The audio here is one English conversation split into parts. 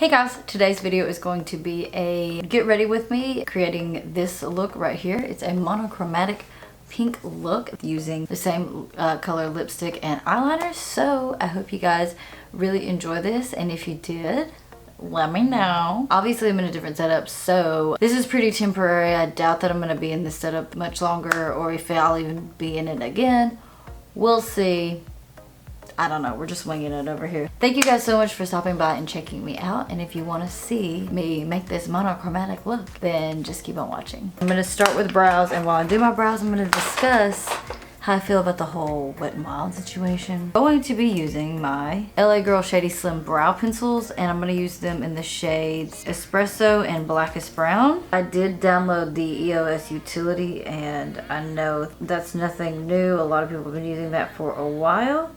Hey guys, today's video is going to be a get ready with me creating this look right here. It's a monochromatic pink look using the same color lipstick and eyeliner. So I hope you guys really enjoy this, and if you did, let me know. Obviously I'm in a different setup, so this is pretty temporary. I doubt that I'm going to be in this setup much longer, or if I'll even be in it again. We'll see. I don't know, we're just winging it over here. Thank you guys so much for stopping by and checking me out, and if you want to see me make this monochromatic look, then just keep on watching. I'm going to start with brows, and while I do my brows, I'm going to discuss how I feel about the whole Wet n Wild situation. I'm going to be using my LA Girl Shady Slim Brow Pencils, and I'm going to use them in the shades Espresso and Blackest Brown. I did download the EOS utility, and I know that's nothing new. A lot of people have been using that for a while.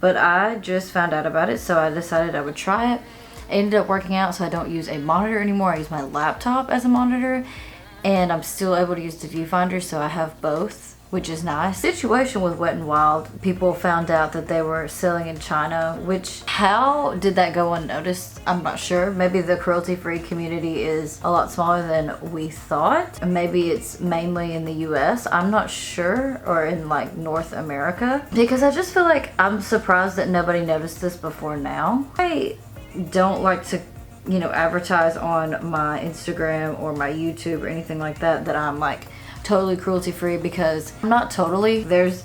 But I just found out about it, so I decided I would try it. It ended up working out, so I don't use a monitor anymore. I use my laptop as a monitor, and I'm still able to use the viewfinder, so I have both, which is nice. Situation with Wet n Wild, people found out that they were selling in China, which, how did that go unnoticed? I'm not sure. Maybe the cruelty-free community is a lot smaller than we thought. Maybe it's mainly in the US, I'm not sure, or in like North America, because I just feel like I'm surprised that nobody noticed this before now. I don't like to, you know, advertise on my Instagram or my YouTube or anything like that I'm like totally cruelty free, because I'm not totally. There's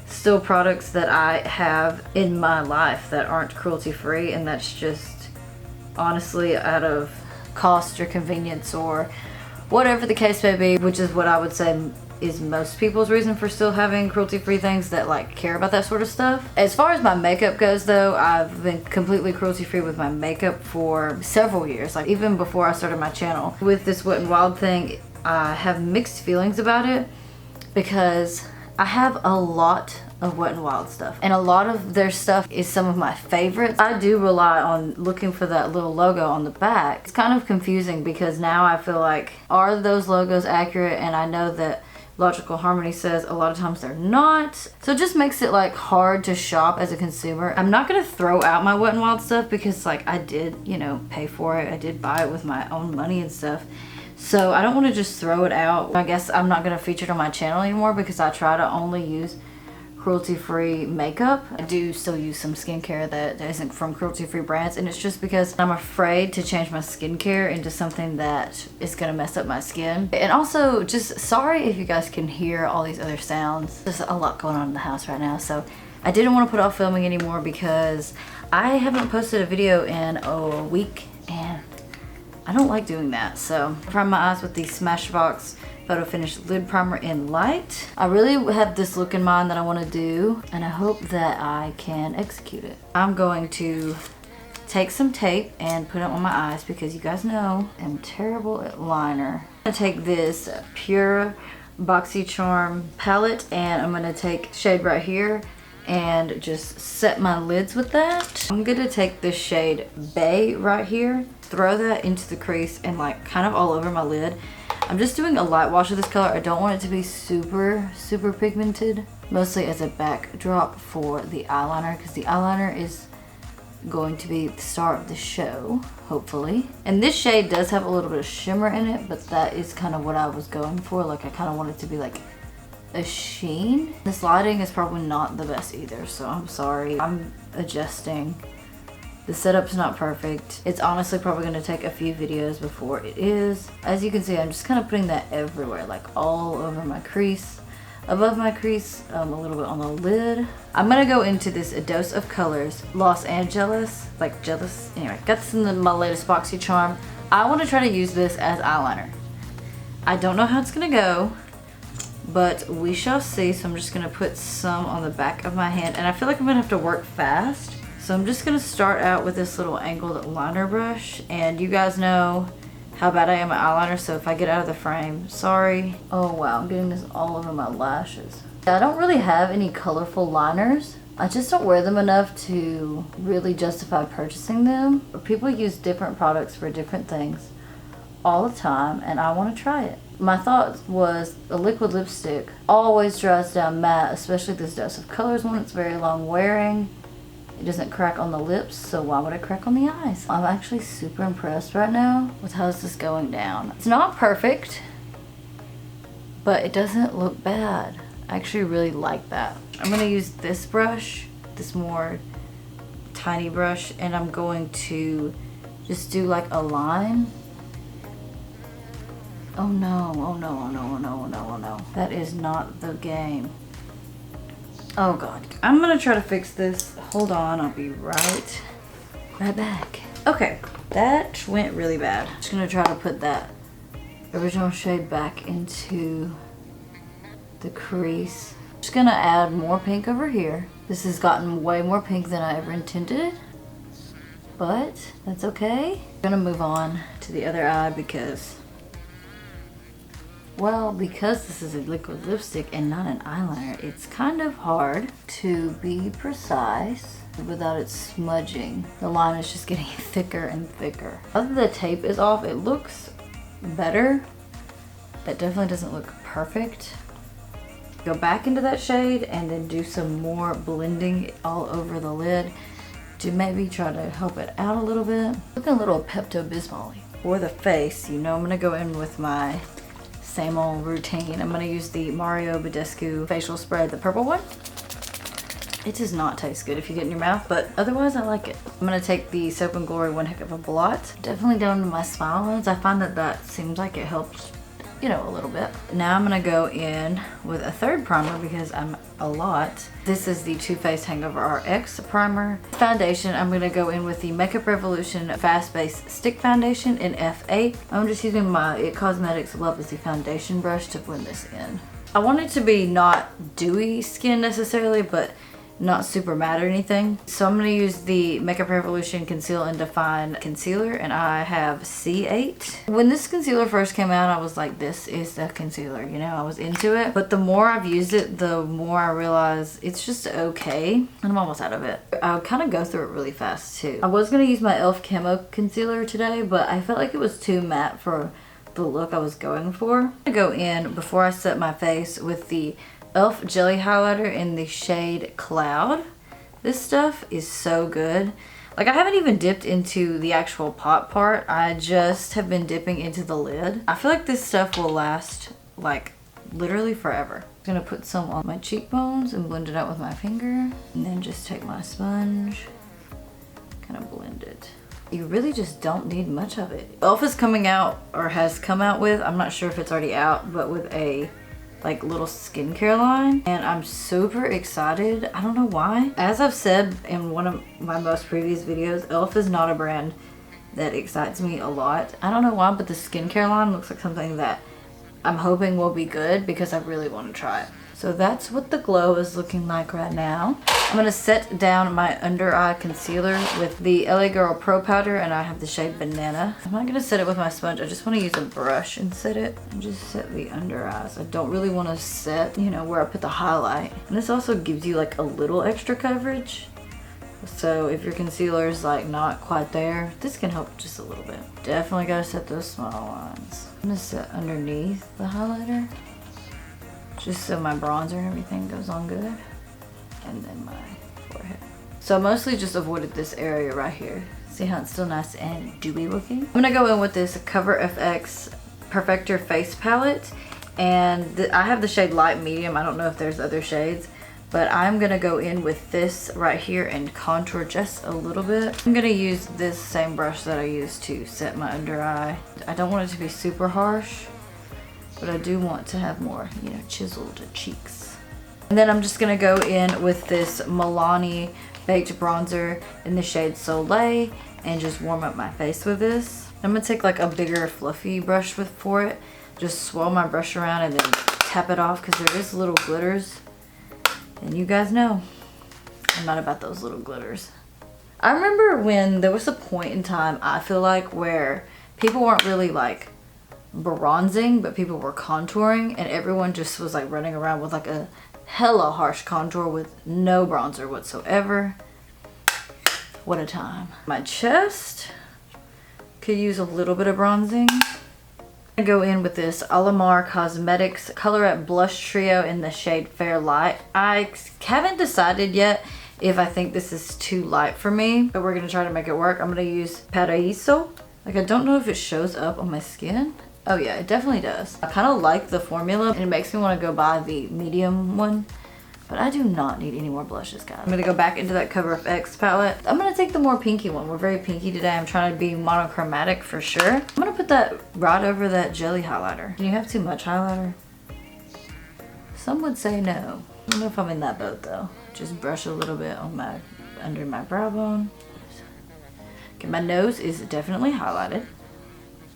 still products that I have in my life that aren't cruelty free, and that's just honestly out of cost or convenience or whatever the case may be, which is what I would say is most people's reason for still having cruelty free things that like care about that sort of stuff. As far as my makeup goes though, I've been completely cruelty free with my makeup for several years, like even before I started my channel. With this Wet n Wild thing, I have mixed feelings about it, because I have a lot of Wet n Wild stuff, and a lot of their stuff is some of my favorites. I do rely on looking for that little logo on the back. It's kind of confusing, because now I feel like, are those logos accurate? And I know that Logical Harmony says a lot of times they're not, so it just makes it like hard to shop as a consumer. I'm not gonna throw out my Wet n Wild stuff, because like I did, you know, pay for it. I did buy it with my own money and stuff. So I don't want to just throw it out. I guess I'm not going to feature it on my channel anymore, because I try to only use cruelty-free makeup. I do still use some skincare that isn't from cruelty-free brands, and it's just because I'm afraid to change my skincare into something that is going to mess up my skin. And also, just sorry if you guys can hear all these other sounds. There's a lot going on in the house right now, so I didn't want to put off filming anymore, because I haven't posted a video in a week, and I don't like doing that. So I prime my eyes with the Smashbox Photo Finish Lid Primer in Light. I really have this look in mind that I want to do, and I hope that I can execute it. I'm going to take some tape and put it on my eyes, because you guys know I'm terrible at liner. I'm going to take this pure Boxycharm palette, and I'm going to take shade right here and just set my lids with that. I'm going to take this shade Bay right here, throw that into the crease and like kind of all over my lid. I'm just doing a light wash of this color. I don't want it to be super pigmented, mostly as a backdrop for the eyeliner, because the eyeliner is going to be the star of the show, hopefully. And this shade does have a little bit of shimmer in it, but that is kind of what I was going for. Like I kind of want it to be like a sheen. This lighting is probably not the best either, so I'm sorry. I'm adjusting. The setup's not perfect. It's honestly probably going to take a few videos before it is. As you can see, I'm just kind of putting that everywhere, like all over my crease, above my crease, a little bit on the lid. I'm going to go into this A Dose of Colors Los Angeles, like jealous. Anyway, got this in my latest Boxycharm. I want to try to use this as eyeliner. I don't know how it's going to go, but we shall see. So I'm just going to put some on the back of my hand, and I feel like I'm going to have to work fast. So I'm just going to start out with this little angled liner brush, and you guys know how bad I am at eyeliner, so if I get out of the frame, sorry. Oh wow, I'm getting this all over my lashes. I don't really have any colorful liners. I just don't wear them enough to really justify purchasing them. People use different products for different things all the time, and I want to try it. My thought was a liquid lipstick always dries down matte, especially this Dose of Colors one. It's very long wearing. It doesn't crack on the lips, so why would it crack on the eyes? I'm actually super impressed right now with how this is going down. It's not perfect, but it doesn't look bad. I actually really like that. I'm gonna use this brush, this more tiny brush, and I'm going to just do like a line. Oh no, oh no, oh no, oh no, oh no, oh no. That is not the game. Oh God. I'm gonna try to fix this. Hold on, I'll be right back. Okay, that went really bad. Just gonna try to put that original shade back into the crease. Just gonna add more pink over here. This has gotten way more pink than I ever intended, but that's okay. I'm gonna move on to the other eye because, well, because this is a liquid lipstick and not an eyeliner, it's kind of hard to be precise without it smudging. The line is just getting thicker and thicker. Other than the tape is off, it looks better. That definitely doesn't look perfect. Go back into that shade and then do some more blending all over the lid to maybe try to help it out a little bit. Looking a little Pepto-Bismol. For the face, you know I'm gonna go in with my same old routine. I'm gonna use the Badescu facial spray, the purple one. It does not taste good if you get it in your mouth, but otherwise I like it. I'm gonna take the Soap & Glory One Heck of a Blot. Definitely down to my smile lines. I find that that seems like it helps, you know, a little bit. Now I'm gonna go in with a third primer because I'm a lot. This is the Too Faced Hangover RX primer. Foundation, I'm gonna go in with the Makeup Revolution Fast Base Stick Foundation in F8. I'm just using my It Cosmetics Love-Is-The foundation brush to blend this in. I want it to be not dewy skin necessarily, but not super matte or anything. So I'm gonna use the Makeup Revolution Conceal and Define Concealer, and I have C8. When this concealer first came out, I was like, this is the concealer, you know, I was into it. But the more I've used it, the more I realize it's just okay. And I'm almost out of it. I'll kind of go through it really fast too. I was gonna use my e.l.f. Camo Concealer today, but I felt like it was too matte for the look I was going for. I'm gonna go in before I set my face with the e.l.f. Jelly Highlighter in the shade Cloud. This stuff is so good. Like, I haven't even dipped into the actual pot part. I just have been dipping into the lid. I feel like this stuff will last like literally forever. I'm gonna put some on my cheekbones and blend it out with my finger, and then just take my sponge, kind of blend it. You really just don't need much of it. e.l.f. is coming out, or has come out with, I'm not sure if it's already out, but with a like little skincare line, and I'm super excited. I don't know why. As I've said in one of my most previous videos, e.l.f. is not a brand that excites me a lot. I don't know why, but the skincare line looks like something that I'm hoping will be good because I really want to try it. So that's what the glow is looking like right now. I'm gonna set down my under eye concealer with the LA Girl Pro Powder, and I have the shade Banana. I'm not gonna set it with my sponge. I just wanna use a brush and set it. And just set the under eyes. I don't really wanna set, you know, where I put the highlight. And this also gives you like a little extra coverage. So if your concealer is like not quite there, this can help just a little bit. Definitely gotta set those small lines. I'm gonna set underneath the highlighter, just so my bronzer and everything goes on good. And then my forehead. So I mostly just avoided this area right here. See how it's still nice and dewy looking? I'm gonna go in with this Cover FX Perfector face palette, and I have the shade Light Medium. I don't know if there's other shades, but I'm gonna go in with this right here and contour just a little bit. I'm gonna use this same brush that I used to set my under eye. I don't want it to be super harsh, but I do want to have more, you know, chiseled cheeks. And then I'm just gonna go in with this Milani Baked Bronzer in the shade Soleil and just warm up my face with this. I'm gonna take like a bigger fluffy brush for it. Just swirl my brush around and then tap it off because there is little glitters. And you guys know, I'm not about those little glitters. I remember when there was a point in time, I feel like, where people weren't really like bronzing, but people were contouring, and everyone just was like running around with like a hella harsh contour with no bronzer whatsoever. What a time. My chest could use a little bit of bronzing. I'm gonna go in with this Alamar Cosmetics Colorete Blush Trio in the shade Fair Light. I haven't decided yet if I think this is too light for me, but we're gonna try to make it work. I'm gonna use Paraiso. Like, I don't know if it shows up on my skin. Oh yeah, it definitely does. I kind of like the formula and it makes me want to go buy the medium one, but I do not need any more blushes, guys. I'm gonna go back into that Cover FX palette. I'm gonna take the more pinky one. We're very pinky today. I'm trying to be monochromatic for sure. I'm gonna put that right over that jelly highlighter. Do you have too much highlighter? Some would say no. I don't know if I'm in that boat though. Just brush a little bit on my, under my brow bone. Okay, my nose is definitely highlighted.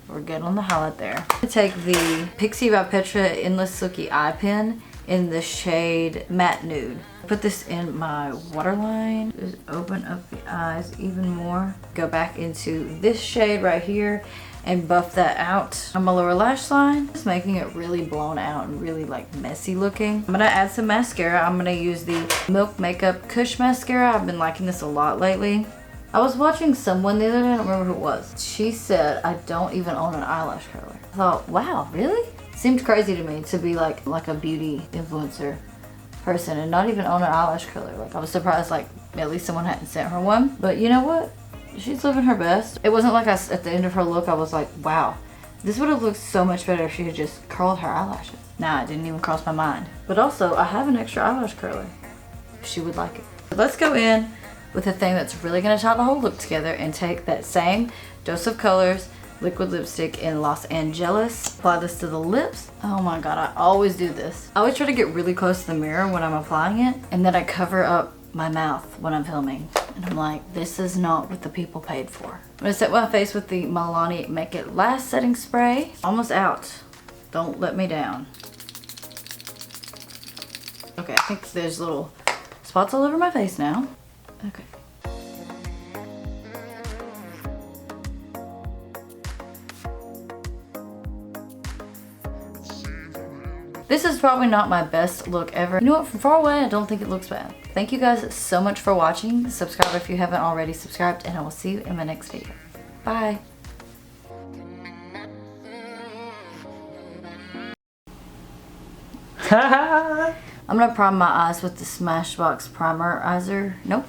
We're good on the highlight there. I'm gonna take the Pixi by Petra Endless Silky Eye Pen in the shade Matte Nude. Put this in my waterline. Just open up the eyes even more. Go back into this shade right here and buff that out on my lower lash line. Just making it really blown out and really like messy looking. I'm gonna add some mascara. I'm gonna use the Milk Makeup Kush mascara. I've been liking this a lot lately. I was watching someone the other day, I don't remember who it was. She said, I don't even own an eyelash curler. I thought, wow, really? Seemed crazy to me to be like a beauty influencer person and not even own an eyelash curler. Like, I was surprised like at least someone hadn't sent her one. But you know what? She's living her best. It wasn't like at the end of her look, I was like, wow, this would have looked so much better if she had just curled her eyelashes. Nah, it didn't even cross my mind. But also, I have an extra eyelash curler if she would like it. But let's go in with a thing that's really gonna tie the whole look together and take that same Dose of Colors liquid lipstick in Los Angeles. Apply this to the lips. Oh my god, I always do this. I always try to get really close to the mirror when I'm applying it, and then I cover up my mouth when I'm filming. And I'm like, this is not what the people paid for. I'm gonna set my face with the Milani Make It Last setting spray. Almost out. Don't let me down. Okay, I think there's little spots all over my face now. Okay. This is probably not my best look ever. You know what, from far away, I don't think it looks bad. Thank you guys so much for watching. Subscribe if you haven't already subscribed, and I will see you in my next video. Bye. I'm gonna prime my eyes with the Smashbox primerizer. Nope.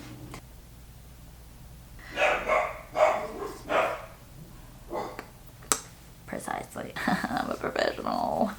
Precisely. I'm a professional.